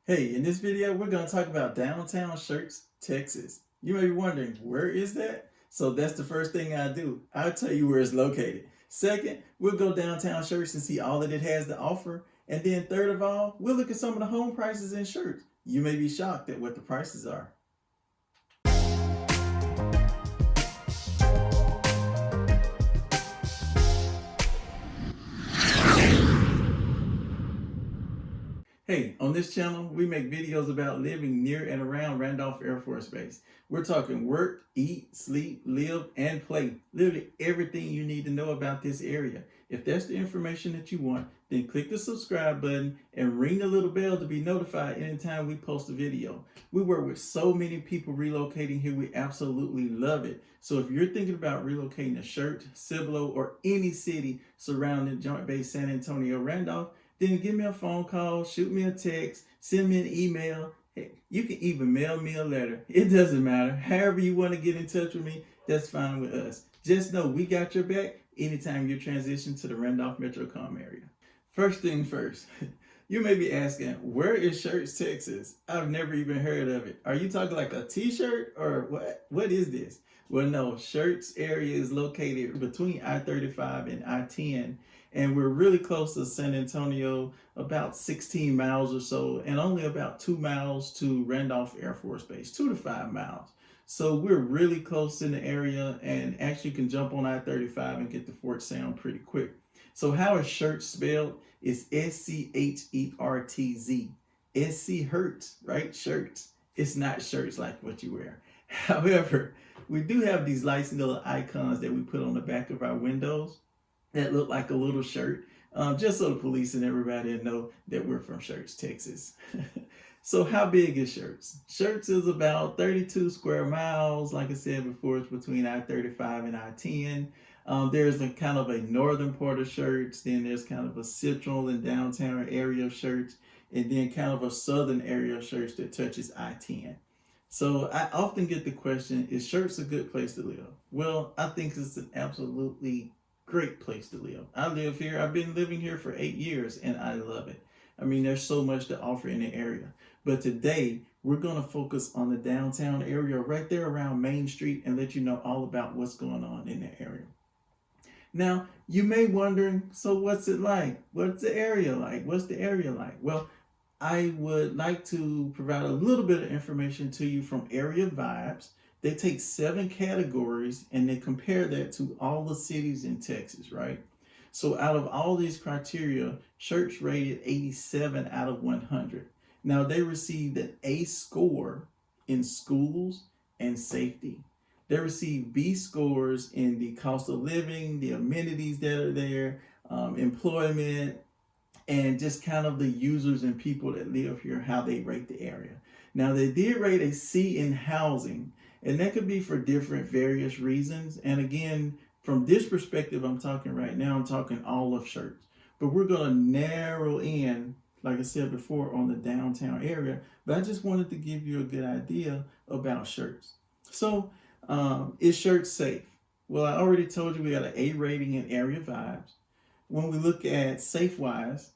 Hey, in this video, we're going to talk about downtown Schertz, Texas. You may be wondering, where is that? So that's the first thing I do. I'll tell you where it's located. Second, we'll go downtown Schertz and see all that it has to offer. And then third of all, we'll look at some of the home prices in Schertz. You may be shocked at what the prices are. Hey, on this channel, we make videos about living near and around Randolph Air Force Base. We're talking work, eat, sleep, live, and play. Literally everything you need to know about this area. If that's the information that you want, then click the subscribe button and ring the little bell to be notified anytime we post a video. We work with so many people relocating here. We absolutely love it. So if you're thinking about relocating to Schertz, Cibolo, or any city surrounding Joint Base San Antonio, Randolph, then give me a phone call, shoot me a text, send me an email. Hey, you can even mail me a letter. It doesn't matter. However you want to get in touch with me, that's fine with us. Just know we got your back anytime you transition to the Randolph Metrocom area. First thing first, you may be asking, where is Schertz, Texas? I've never even heard of it. Are you talking like a t-shirt or what? What is this? Well, no, Schertz area is located between I-35 and I-10, and we're really close to San Antonio, about 16 miles or so, and only about 2 miles to Randolph Air Force Base, 2 to 5 miles. So we're really close in the area and actually can jump on I-35 and get to Fort Sam pretty quick. So how is Schertz spelled? It's S-C-H-E-R-T-Z. S-C Hertz, right? Shirts. It's not shirts like what you wear. However, we do have these nice little icons that we put on the back of our windows that look like a little shirt, just so the police and everybody know that we're from Schertz, Texas. So how big is Schertz? Schertz is about 32 square miles. Like I said before, it's between I-35 and I-10. There's a kind of a northern part of Schertz, then there's kind of a central and downtown area of Schertz, and then kind of a southern area of Schertz that touches I-10. So I often get the question, is Schertz a good place to live? Well, I think it's an absolutely great place to live. I live here. I've been living here for 8 years and I love it. I mean, there's so much to offer in the area. But today, we're going to focus on the downtown area right there around Main Street and let you know all about what's going on in the area. Now, you may wonder, so what's it like? What's the area like? What's the area like? Well, I would like to provide a little bit of information to you from Area Vibes. They take 7 categories and they compare that to all the cities in Texas, right? So out of all these criteria, Schertz rated 87 out of 100. Now they received an A score in schools and safety. They received B scores in the cost of living, the amenities that are there, employment, and just kind of the users and people that live here, how they rate the area. Now they did rate a C in housing, and that could be for different various reasons. And again, from this perspective I'm talking right now, I'm talking all of Schertz. But we're going to narrow in, like I said before, on the downtown area. But I just wanted to give you a good idea about Schertz. So, is Schertz safe? Well, I already told you we got an A rating in Area Vibes. When we look at SafeWise,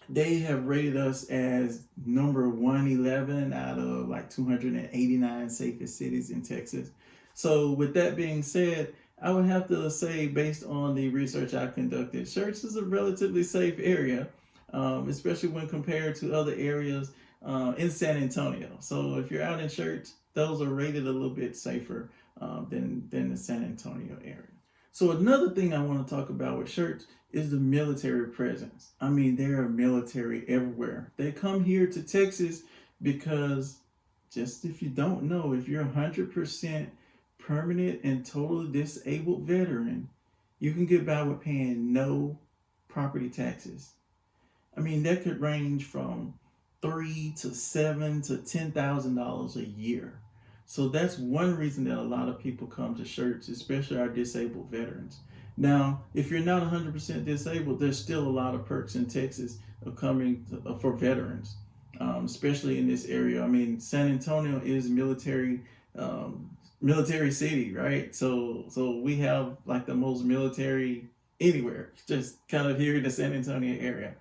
they have rated us as number 111 out of like 289 safest cities in Texas. So with that being said, I would have to say, based on the research I conducted, Schertz is a relatively safe area, especially when compared to other areas in San Antonio. So if you're out in Schertz, those are rated a little bit safer than the San Antonio area. So another thing I want to talk about with Schertz is the military presence. I mean, there are military everywhere. They come here to Texas because, just if you don't know, if you're 100% permanent and totally disabled veteran, you can get by with paying no property taxes. I mean, that could range from $3,000 to $7,000 to $10,000 a year. So that's one reason that a lot of people come to Schertz, especially our disabled veterans. Now, if you're not 100% disabled, there's still a lot of perks in Texas of coming to, for veterans, especially in this area. I mean, San Antonio is military city, right? So we have like the most military anywhere, just kind of here in the San Antonio area.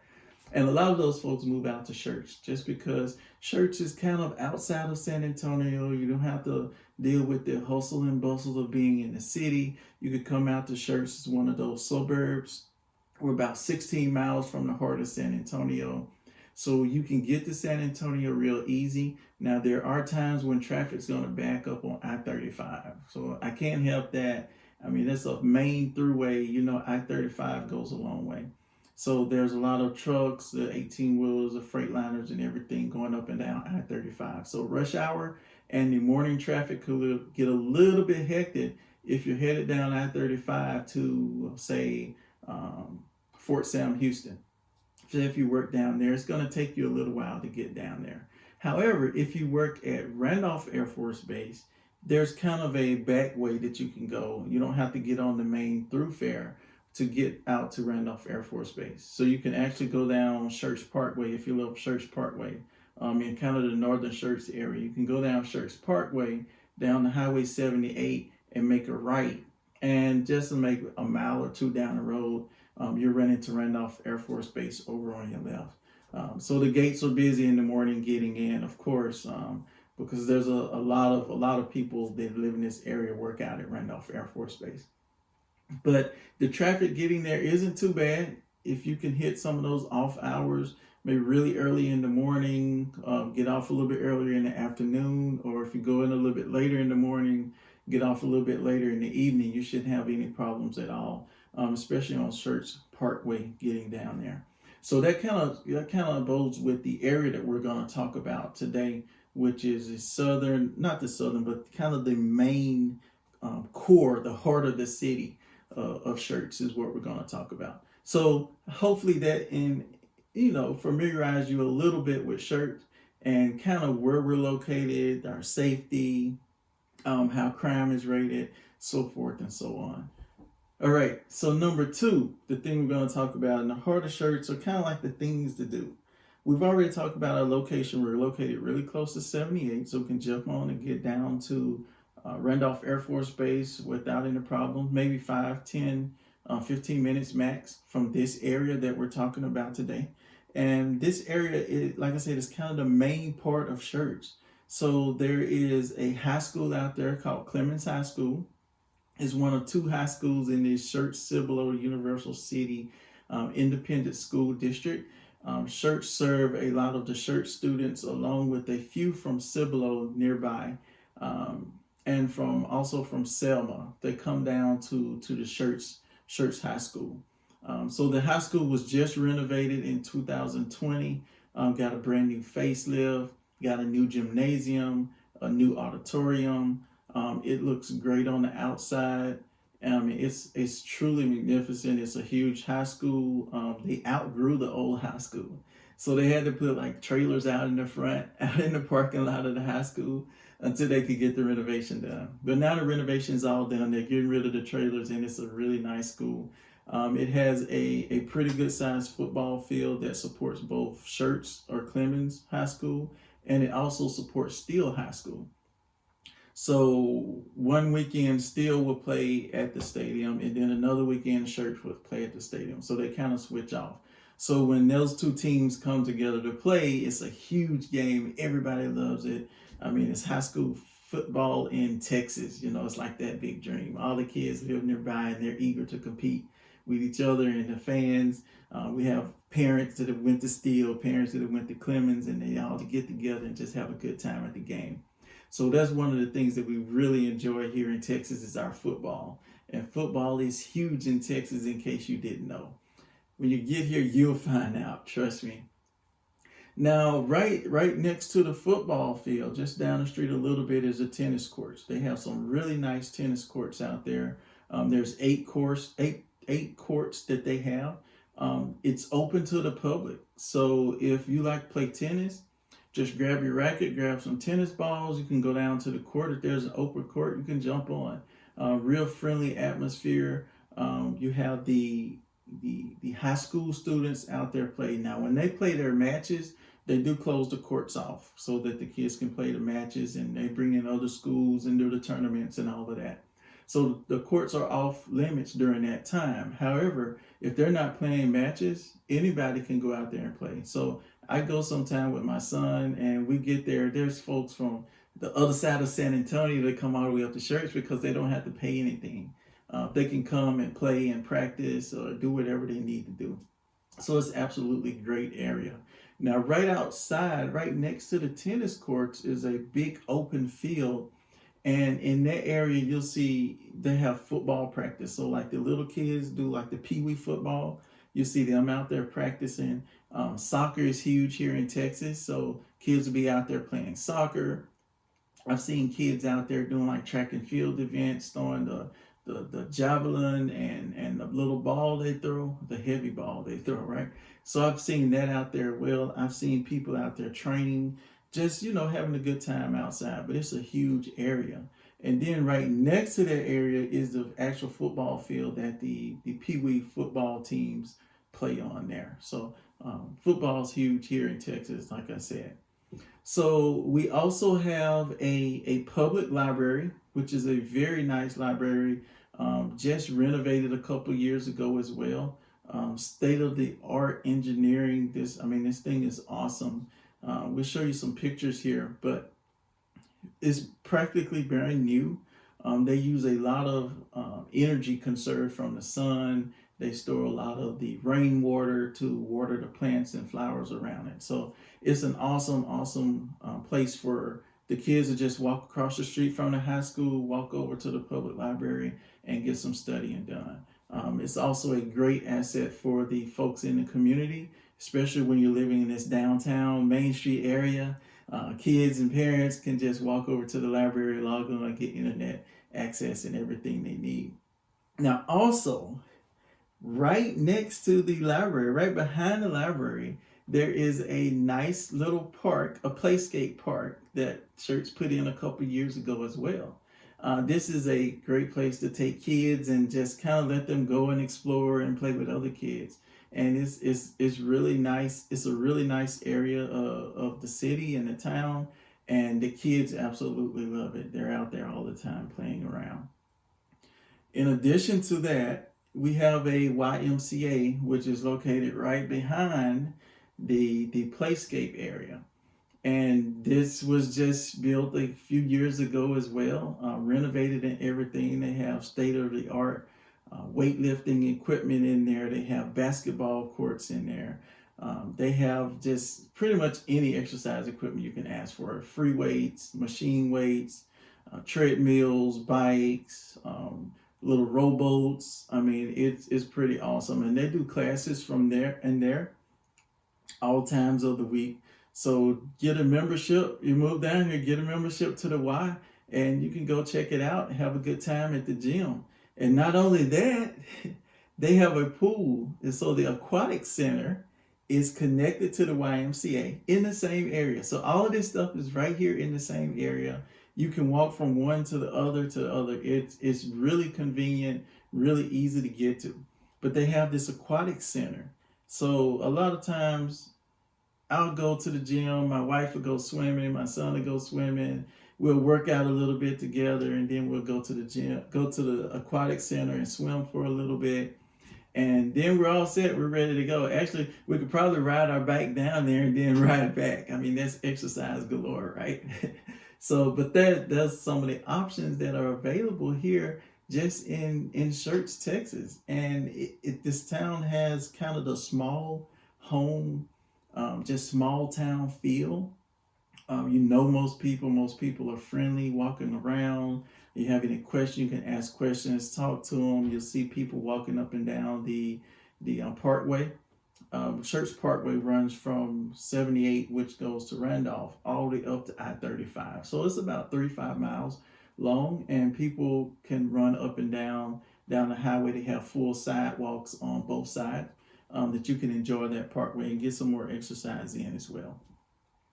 And a lot of those folks move out to Church just because Church is kind of outside of San Antonio. You don't have to deal with the hustle and bustle of being in the city. You could come out to Church. It's one of those suburbs. We're about 16 miles from the heart of San Antonio. So you can get to San Antonio real easy. Now, there are times when traffic's going to back up on I-35. So I can't help that. I mean, that's a main throughway. You know, I-35 goes a long way. So there's a lot of trucks, the 18-wheelers, the Freightliners, and everything going up and down I-35. So rush hour and the morning traffic could get a little bit hectic if you're headed down I-35 to, say, Fort Sam Houston. So if you work down there, it's going to take you a little while to get down there. However, if you work at Randolph Air Force Base, there's kind of a back way that you can go. You don't have to get on the main thoroughfare to get out to Randolph Air Force Base. So you can actually go down Church Parkway if you live Church Parkway in kind of the northern Church area. You can go down Church Parkway down to Highway 78 and make a right. And just to make a mile or two down the road, you're running to Randolph Air Force Base over on your left. So the gates are busy in the morning getting in, of course, because there's a lot of people that live in this area work out at Randolph Air Force Base. But the traffic getting there isn't too bad if you can hit some of those off hours, maybe really early in the morning, get off a little bit earlier in the afternoon, or if you go in a little bit later in the morning, get off a little bit later in the evening, you shouldn't have any problems at all, especially on Church Parkway getting down there. So that kind of bodes with the area that we're going to talk about today, which is the southern, not the southern, but kind of the main core, the heart of the city of Church is what we're going to talk about. So hopefully that familiarize you a little bit with Church and kind of where we're located, our safety, how crime is rated, so forth and so on. All right, so number 2, the thing we're going to talk about in the heart of Church are kind of like the things to do. We've already talked about our location. We're located really close to 78, so we can jump on and get down to Randolph Air Force Base without any problem. Maybe 5, 10, 15 minutes max from this area that we're talking about today. And this area, is, like I said, is kind of the main part of Church. So there is a high school out there called Clemens High School. It's one of 2 high schools in the Church Cibolo Universal City Independent School District. Church serve a lot of the Church students along with a few from Cibolo nearby. And also from Selma. They come down to the Church High School. So the high school was just renovated in 2020, got a brand new facelift, got a new gymnasium, a new auditorium. It looks great on the outside. It's truly magnificent. It's a huge high school. They outgrew the old high school. So they had to put like trailers out in the front, out in the parking lot of the high school until they could get the renovation done. But now the renovation is all done. They're getting rid of the trailers and it's a really nice school. It has a pretty good sized football field that supports both Church or Clemens High School, and it also supports Steele High School. So one weekend Steele will play at the stadium and then another weekend Church will play at the stadium. So they kind of switch off. So when those 2 teams come together to play, it's a huge game. Everybody loves it. I mean, it's high school football in Texas. It's like that big dream. All the kids live nearby and they're eager to compete with each other and the fans. We have parents that have went to Steele, parents that have went to Clemens, and they all to get together and just have a good time at the game. So that's one of the things that we really enjoy here in Texas is our football. And football is huge in Texas, in case you didn't know. When you get here, you'll find out, trust me. Now, right next to the football field, just down the street a little bit, is the tennis courts. They have some really nice tennis courts out there. There's 8 courts that they have. It's open to the public. So if you like to play tennis, just grab your racket, grab some tennis balls. You can go down to the court. If there's an open court, you can jump on. Real friendly atmosphere. You have the high school students out there play. Now, when they play their matches, they do close the courts off so that the kids can play the matches, and they bring in other schools and do the tournaments and all of that. So the courts are off limits during that time. However, if they're not playing matches, anybody can go out there and play. So I go sometime with my son, and we get there. There's folks from the other side of San Antonio that come all the way up to church because they don't have to pay anything. They can come and play and practice or do whatever they need to do. So it's absolutely great area. Now, right outside, right next to the tennis courts, is a big open field, and in that area, you'll see they have football practice. So, like the little kids do, like the pee wee football, you see them out there practicing. Soccer is huge here in Texas, so kids will be out there playing soccer. I've seen kids out there doing like track and field events, throwing the javelin and the little ball they throw, the heavy ball they throw, right? So I've seen that out there. Well, I've seen people out there training, just having a good time outside. But it's a huge area. And then right next to that area is the actual football field that the Pee Wee football teams play on there. So football is huge here in Texas, like I said. So we also have a public library, which is a very nice library, just renovated a couple years ago as well. State of the art engineering. This thing is awesome. We'll show you some pictures here, but it's practically brand new. They use a lot of energy conserved from the sun. They store a lot of the rainwater to water the plants and flowers around it. So it's an awesome place for the kids to just walk across the street from the high school, walk over to the public library, and get some studying done. It's also a great asset for the folks in the community, especially when you're living in this downtown Main Street area. Kids and parents can just walk over to the library, log on, and get internet access and everything they need. Now, also, right next to the library, right behind the library, there is a nice little park, a playscape park that church put in a couple years ago as well. This is a great place to take kids and just kind of let them go and explore and play with other kids. And it's really nice. It's a really nice area of the city and the town, and the kids absolutely love it. They're out there all the time playing around. In addition to that, we have a YMCA, which is located right behind the playscape area. And this was just built a few years ago as well, renovated and everything. They have state-of-the-art weightlifting equipment in there. They have basketball courts in there. They have just pretty much any exercise equipment you can ask for. Free weights, machine weights, treadmills, bikes, little rowboats. It's pretty awesome. And they do classes from there and there all times of the week. So get a membership. You move down here, get a membership to the Y, and you can go check it out and have a good time at the gym. And not only that, they have a pool. And so the aquatic center is connected to the YMCA in the same area. So all of this stuff is right here in the same area. You can walk from one to the other to the other. It's really convenient, really easy to get to. But they have this aquatic center. So a lot of times I'll go to the gym, my wife will go swimming, my son will go swimming. We'll work out a little bit together, and then we'll go to the gym, go to the aquatic center and swim for a little bit. And then we're all set, we're ready to go. Actually, we could probably ride our bike down there and then ride back. That's exercise galore, right? So, but there's some of the options that are available here just in Schertz, Texas. And this town has kind of the small home, just small town feel. Most people are friendly, walking around. You have any questions, you can ask questions, talk to them. You'll see people walking up and down the Parkway. Schertz Parkway runs from 78, which goes to Randolph, all the way up to I-35. So it's about 35 miles long, and people can run up and down the highway. They have full sidewalks on both sides that you can enjoy that parkway and get some more exercise in as well.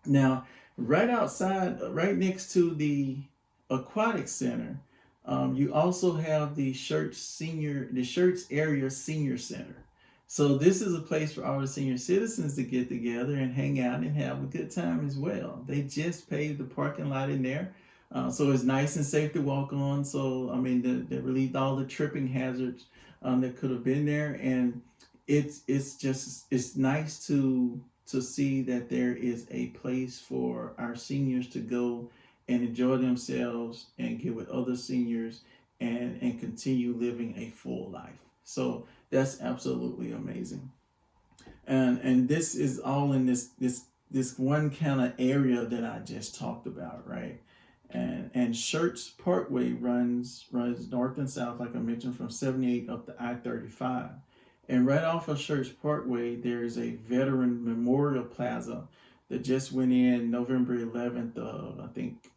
Now, right outside, right next to the aquatic center, you also have the Schertz Area Senior Center. So this is a place for all the senior citizens to get together and hang out and have a good time as well. They just paved the parking lot in there. So it's nice and safe to walk on. So I mean, they relieved all the tripping hazards that could have been there, and it's nice to see that there is a place for our seniors to go and enjoy themselves and get with other seniors and continue living a full life. So that's absolutely amazing. And this is all in this one kind of area that I just talked about, right? And Schertz Parkway runs north and south, like I mentioned, from 78 up to I-35. And right off of Schertz Parkway, there is a veteran memorial plaza that just went in November 11th of, I think,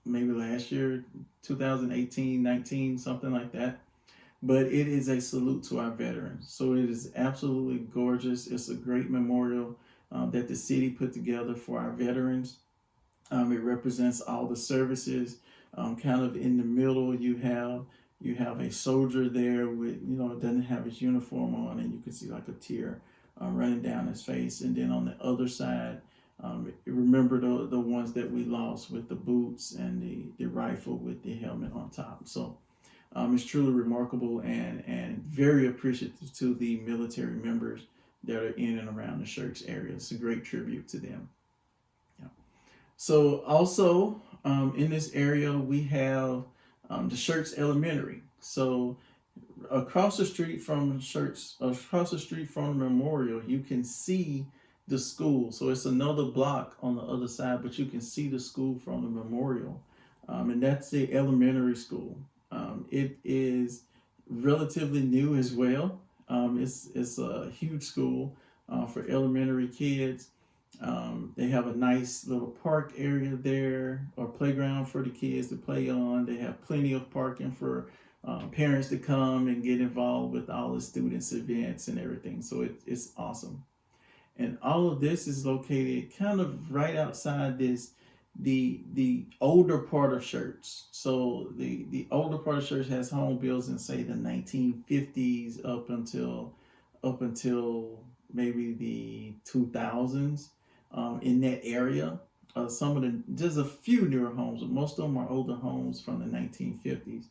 maybe last year, 2018, 19, something like that. But it is a salute to our veterans. So it is absolutely gorgeous. It's a great memorial that the city put together for our veterans. It represents all the services. Kind of in the middle, you have a soldier there with, doesn't have his uniform on, and you can see like a tear running down his face. And then on the other side, remember the ones that we lost with the boots and the rifle with the helmet on top. So it's truly remarkable and very appreciative to the military members that are in and around the Schertz area. It's a great tribute to them. Yeah. So also in this area, we have the Schertz Elementary. So across the street from the memorial, you can see the school. So it's another block on the other side, but you can see the school from the memorial. And that's the elementary school. It is relatively new as well. It's a huge school for elementary kids. They have a nice little park area there, or playground for the kids to play on. They have plenty of parking for parents to come and get involved with all the students' events and everything. So it's awesome. And all of this is located kind of right outside the older part of Schertz. So the older part of Schertz has home builds in, say, the 1950s up until maybe the 2000s. In that area, there's a few newer homes, but most of them are older homes from the 1950s.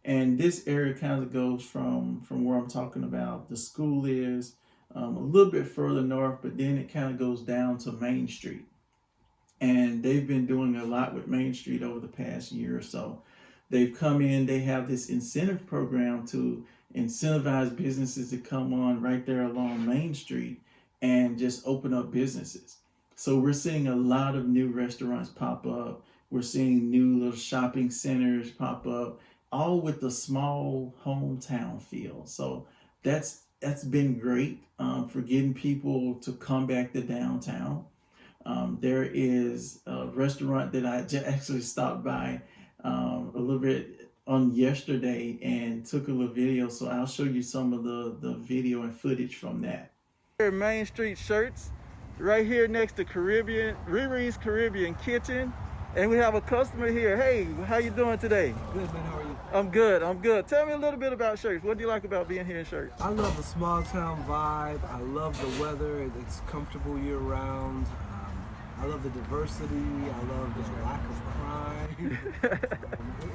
And this area kind of goes from where I'm talking about the school is, a little bit further north, but then it kind of goes down to Main Street. And they've been doing a lot with Main Street over the past year or so. They've come in, they have this incentive program to incentivize businesses to come on right there along Main Street and just open up businesses. So we're seeing a lot of new restaurants pop up. We're seeing new little shopping centers pop up, all with the small hometown feel. So that's been great for getting people to come back to downtown. There is a restaurant that I actually stopped by a little bit on yesterday and took a little video. So I'll show you some of the video and footage from that. Here, Main Street Schertz, right here next to Riri's Caribbean Kitchen. And we have a customer here. Hey, how you doing today? Good, man. How are you? I'm good. Tell me a little bit about Schertz. What do you like about being here in Schertz? I love the small town vibe. I love the weather. It's comfortable year round. I love the diversity. I love the lack of crime.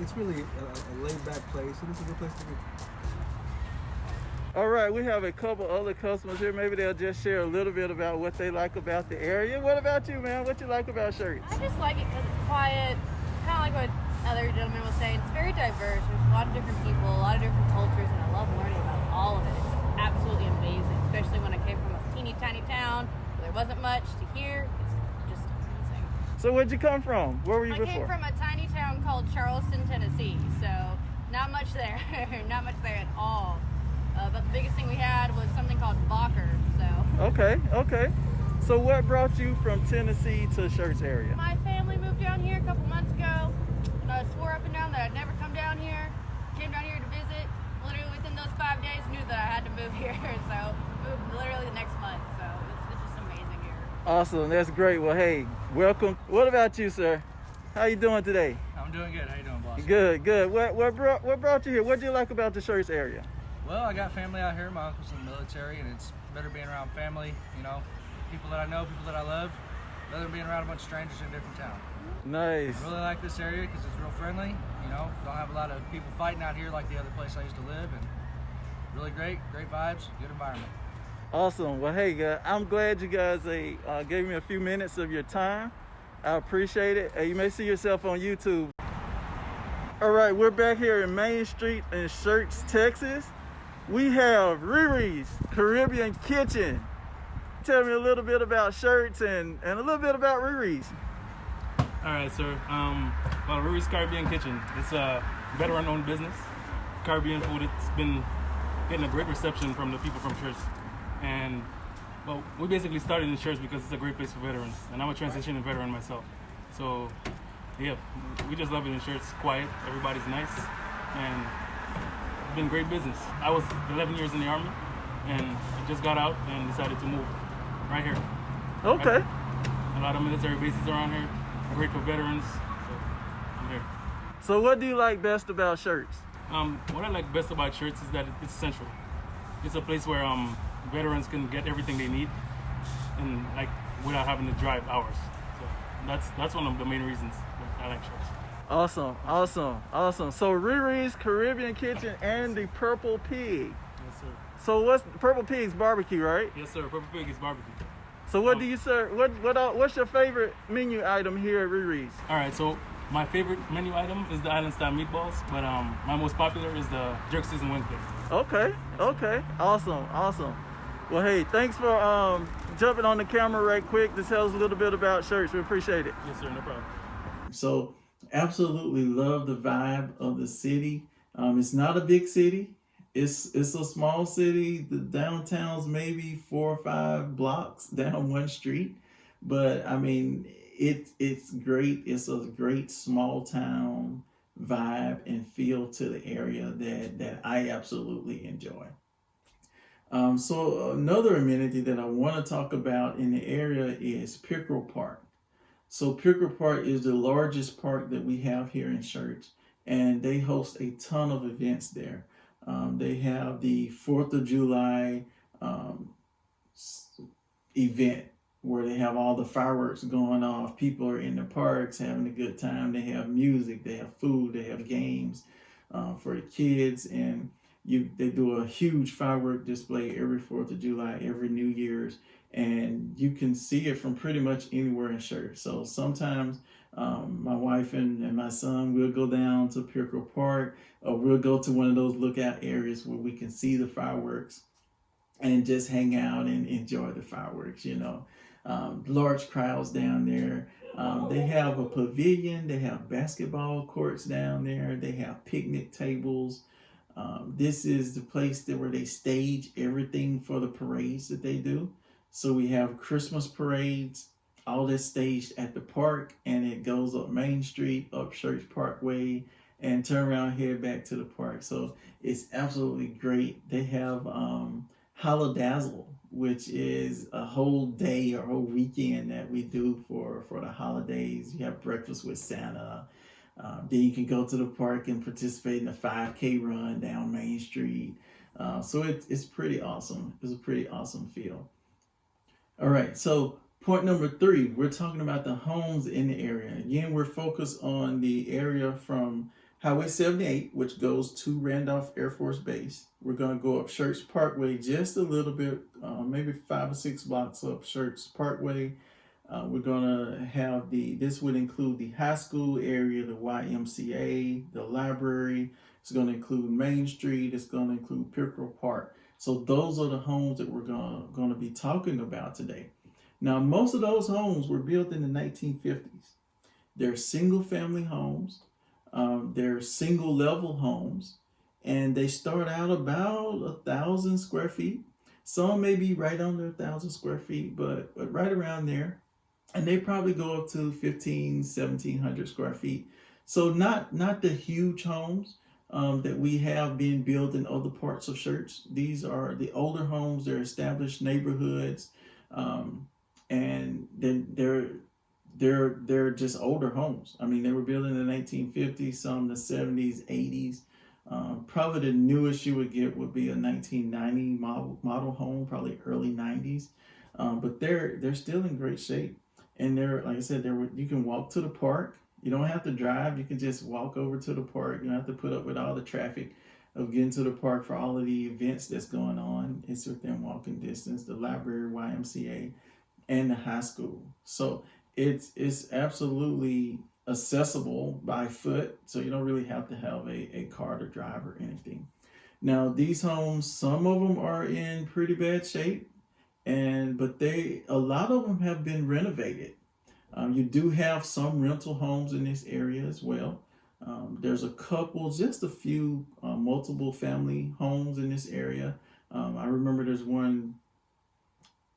It's really a laid back place, and it's a good place to be. All right, we have a couple other customers here. Maybe they'll just share a little bit about what they like about the area. What about you, man? What you like about Schertz? I just like it because it's quiet, kind of like what other gentleman was saying. It's very diverse. There's a lot of different people, a lot of different cultures, and I love learning about all of it. It's absolutely amazing, especially when I came from a teeny tiny town where there wasn't much to hear. It's just amazing. So where'd you come from? Where were you before? I came from a tiny town called Charleston, Tennessee, so not much there. Not much there at all. But the biggest thing we had was something called Bocker, so. Okay. So what brought you from Tennessee to Schertz area? My family moved down here a couple months ago, and I swore up and down that I'd never come down here. Came down here to visit. Literally within those 5 days, knew that I had to move here, so moved literally the next month. So it's just amazing here. Awesome, that's great. Well, hey, welcome. What about you, sir? How you doing today? I'm doing good. How you doing, boss? Good. What brought you here? What do you like about the Schertz area? Well, I got family out here. My uncle's in the military, and it's better being around family, people that I know, people that I love. rather than being around a bunch of strangers in a different town. Nice. I really like this area because it's real friendly. You know, don't have a lot of people fighting out here like the other place I used to live, and really great vibes, good environment. Awesome. Well, hey, guys, I'm glad you guys gave me a few minutes of your time. I appreciate it. You may see yourself on YouTube. All right, we're back here in Main Street in Schertz, Texas. We have Riri's Caribbean Kitchen. Tell me a little bit about Schertz and a little bit about Riri's. All right, sir. Well, Riri's Caribbean Kitchen. It's a veteran-owned business. Caribbean food. It's been getting a great reception from the people from Schertz. And, well, we basically started in Schertz because it's a great place for veterans. And I'm a transitioning veteran myself. So, yeah, we just love it in Schertz. Quiet, everybody's nice, and it's been great business. I was 11 years in the Army, and I just got out and decided to move right here. Okay. Right. A lot of military bases around here. Great for veterans, so I'm here. So what do you like best about Schertz? What I like best about Schertz is that it's central. It's a place where veterans can get everything they need, and like without having to drive hours. So that's one of the main reasons that I like Schertz. Awesome. So Riri's Caribbean Kitchen and the Purple Pig. Yes, sir. So what's Purple Pig's barbecue, right? Yes, sir. Purple Pig is barbecue. So what do you serve? What's your favorite menu item here at Riri's? All right, so my favorite menu item is the island style meatballs, but my most popular is the jerk seasoned wing plate. Okay. Awesome. Well, hey, thanks for jumping on the camera right quick to tell us a little bit about Schertz. We appreciate it. Yes, sir. No problem. So, absolutely love the vibe of the city. It's not a big city. It's a small city. The downtown's maybe 4 or 5 blocks down one street, but I mean it's great. It's a great small town vibe and feel to the area that I absolutely enjoy. So another amenity that I want to talk about in the area is Pickerel Park. So Pickerel Park is the largest park that we have here in Schertz, and they host a ton of events there. They have the 4th of July event where they have all the fireworks going off. People are in the parks having a good time. They have music, they have food, they have games for the kids, and they do a huge firework display every 4th of July, every New Year's, and you can see it from pretty much anywhere in Schertz. So sometimes my wife and my son will go down to Pickerel Park, or we'll go to one of those lookout areas where we can see the fireworks and just hang out and enjoy the fireworks, large crowds down there. They have a pavilion, they have basketball courts down there, they have picnic tables. This is the place where they stage everything for the parades that they do. So we have Christmas parades, all this staged at the park, and it goes up Main Street, up Schertz Parkway, and turn around, head back to the park. So it's absolutely great. They have Holidazzle, which is a whole day or whole weekend that we do for the holidays. You have breakfast with Santa. Then you can go to the park and participate in a 5K run down Main Street. So it's pretty awesome. It's a pretty awesome feel. All right, so point number 3, we're talking about the homes in the area. Again, we're focused on the area from Highway 78, which goes to Randolph Air Force Base. We're going to go up Schertz Parkway just a little bit, maybe 5 or 6 blocks up Schertz Parkway. We're going to have this would include the high school area, the YMCA, the library. It's going to include Main Street. It's going to include Pickerel Park. So those are the homes that we're going to be talking about today. Now, most of those homes were built in the 1950s. They're single family homes. They're single level homes, and they start out about 1,000 square feet. Some may be right under 1,000 square feet, but right around there. And they probably go up to 1,700 square feet. So not the huge homes that we have been built in other parts of Schertz. These are the older homes. They're established neighborhoods, and then they're just older homes. I mean, they were built in the 1950s, some in the 70s, 80s. Probably the newest you would get would be a 1990 model home, probably early 90s. But they're still in great shape. And there, like I said, you can walk to the park. You don't have to drive. You can just walk over to the park. You don't have to put up with all the traffic of getting to the park for all of the events that's going on. It's within walking distance. The library, YMCA, and the high school. So it's absolutely accessible by foot. So you don't really have to have a car to drive or anything. Now these homes, some of them are in pretty bad shape, but a lot of them have been renovated. You do have some rental homes in this area as well. There's just a few multiple family homes in this area. I remember there's one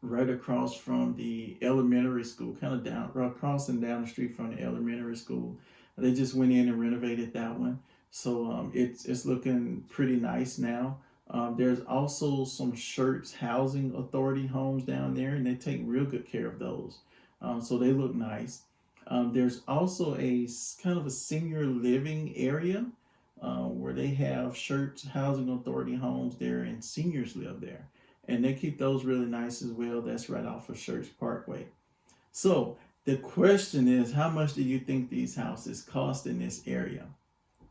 right across from the elementary school, kind of crossing down the street from the elementary school. They just went in and renovated that one. So it's looking pretty nice now. There's also some Schertz Housing Authority homes down there, and they take real good care of those. So they look nice. There's also a kind of a senior living area where they have Schertz Housing Authority homes there, and seniors live there. And they keep those really nice as well. That's right off of Schertz Parkway. So the question is, how much do you think these houses cost in this area?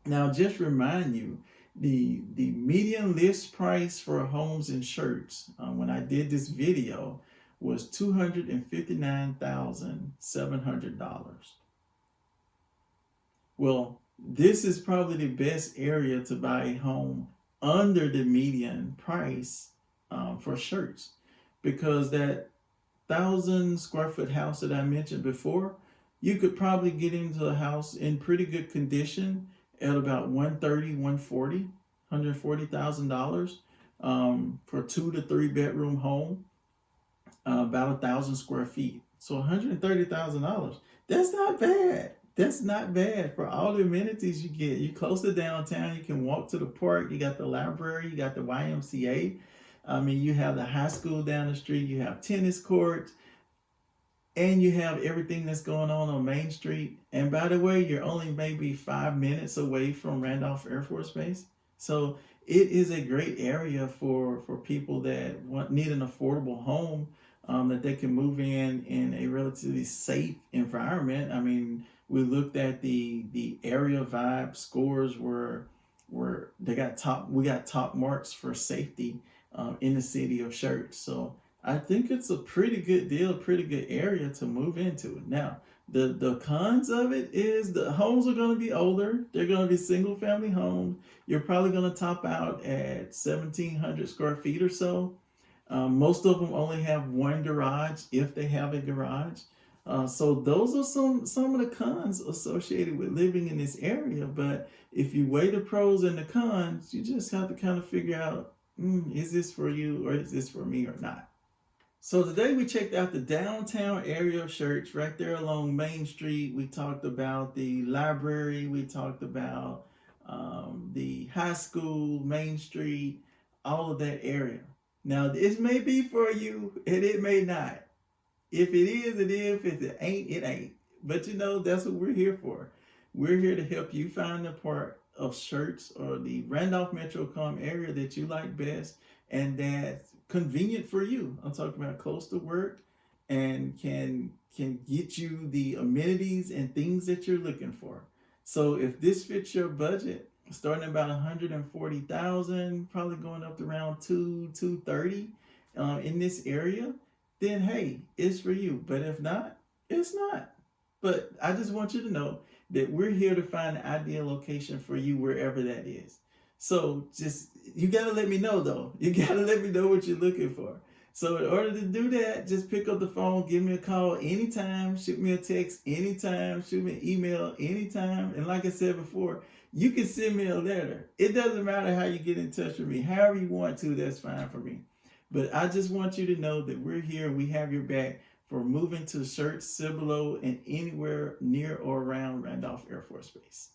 Now, just remind you, the median list price for homes in Schertz when I did this video was $259,700. Well, this is probably the best area to buy a home under the median price for Schertz, because that 1,000 square foot house that I mentioned before, you could probably get into a house in pretty good condition at about $140,000 for a 2 to 3 bedroom home, about 1,000 square feet. So $130,000. That's not bad. That's not bad for all the amenities you get. You're close to downtown. You can walk to the park. You got the library. You got the YMCA. I mean, you have the high school down the street. You have tennis courts. And you have everything that's going on Main Street. And by the way, you're only maybe 5 minutes away from Randolph Air Force Base. So it is a great area for people that need an affordable home that they can move in a relatively safe environment. I mean, we looked at the area vibe scores where we got top marks for safety in the city of Schertz. So I think it's a pretty good deal, pretty good area to move into. Now, the cons of it is the homes are going to be older. They're going to be single family homes. You're probably going to top out at 1,700 square feet or so. Most of them only have one garage, if they have a garage. So those are some of the cons associated with living in this area. But if you weigh the pros and the cons, you just have to kind of figure out, is this for you or is this for me or not? So today we checked out the downtown area of Schertz, right there along Main Street. We talked about the library. We talked about the high school, Main Street, all of that area. Now, this may be for you and it may not. If it is, it is. If it ain't, it ain't. But you know, that's what we're here for. We're here to help you find the part of Schertz or the Randolph Metro-Com area that you like best and that's convenient for you. I'm talking about close to work and can get you the amenities and things that you're looking for. So if this fits your budget, starting about $140,000, probably going up to around $230 in this area, then hey, it's for you. But if not, it's not. But I just want you to know that we're here to find the ideal location for you wherever that is. So you got to let me know though. You got to let me know what you're looking for. So in order to do that, just pick up the phone, give me a call anytime, shoot me a text anytime, shoot me an email anytime. And like I said before, you can send me a letter. It doesn't matter how you get in touch with me. However you want to, that's fine for me. But I just want you to know that we're here and we have your back for moving to Schertz, Cibolo, and anywhere near or around Randolph Air Force Base.